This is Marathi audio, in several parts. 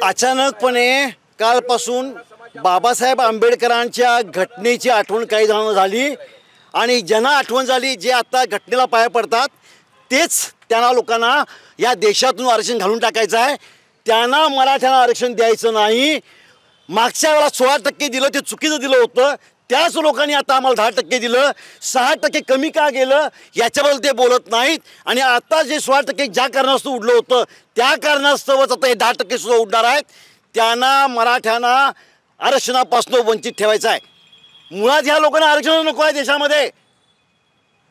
अचानकपणे कालपासून बाबासाहेब आंबेडकरांच्या घटनेची आठवण काही जणांना झाली आणि ज्यांना आठवण झाली जे आता घटनेला पाया पडतात तेच त्यांना लोकांना या देशातून आरक्षण घालून टाकायचं आहे। त्यांना मराठ्यांना आरक्षण द्यायचं नाही। मागच्या वेळेला 16% दिलं ते चुकीचं दिलं होतं, त्याच लोकांनी आता आम्हाला 10% दिलं। 6% कमी का गेलं याच्याबद्दल ते बोलत नाहीत आणि आता जे 16% ज्या कारणास्तव उडलं होतं त्या कारणास्तवच आता हे 10% सुद्धा उडणार आहेत। त्यांना मराठ्यांना आरक्षणापासून वंचित ठेवायचं आहे। मुळात ह्या लोकांना आरक्षण नको आहे देशामध्ये।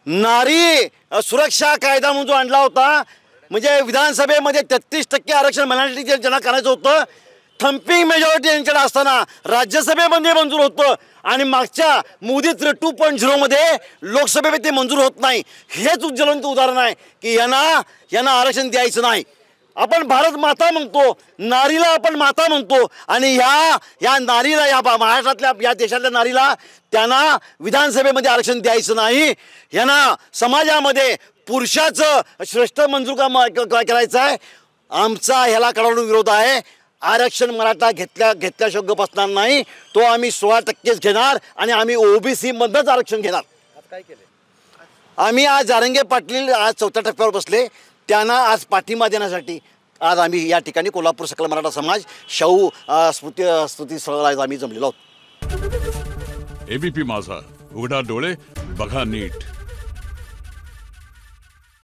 नारी सुरक्षा कायदा म्हणून जो आणला होता म्हणजे विधानसभेमध्ये 33% आरक्षण महिलांसाठी ज्यांना करायचं होतं, थम्पिंग मेजॉरिटी यांच्याकडे असताना राज्यसभेमध्ये मंजूर होतं आणि मागच्या मोदी 2.0 मध्ये लोकसभेमध्ये ते मंजूर होत नाही। हेच ज्वलंत उदाहरण आहे की यांना आरक्षण द्यायचं नाही। आपण भारत माता म्हणतो, नारीला आपण माता म्हणतो आणि या नारीला या महाराष्ट्रातल्या या देशातल्या नारीला त्यांना विधानसभेमध्ये आरक्षण द्यायचं नाही। यांना समाजामध्ये पुरुषाचं श्रेष्ठ मंजूर करायचं आहे। आमचा ह्याला कडाडून विरोध आहे। आरक्षण मराठा घेतल्या शब्द बसणार नाही। तो आम्ही 16%च घेणार आणि आम्ही ओबीसी मधनंच आरक्षण घेणार। काय केले आम्ही आज जारंगे पाटील आज 4थ्या टप्प्यावर बसले, त्यांना आज पाठिंबा देण्यासाठी आज आम्ही या ठिकाणी कोल्हापूर सकल मराठा समाज शाहू स्मृती स्थळाला आम्ही जमलेलो आहोत। एबीपी माझा, उघडा डोळे बघा नीट।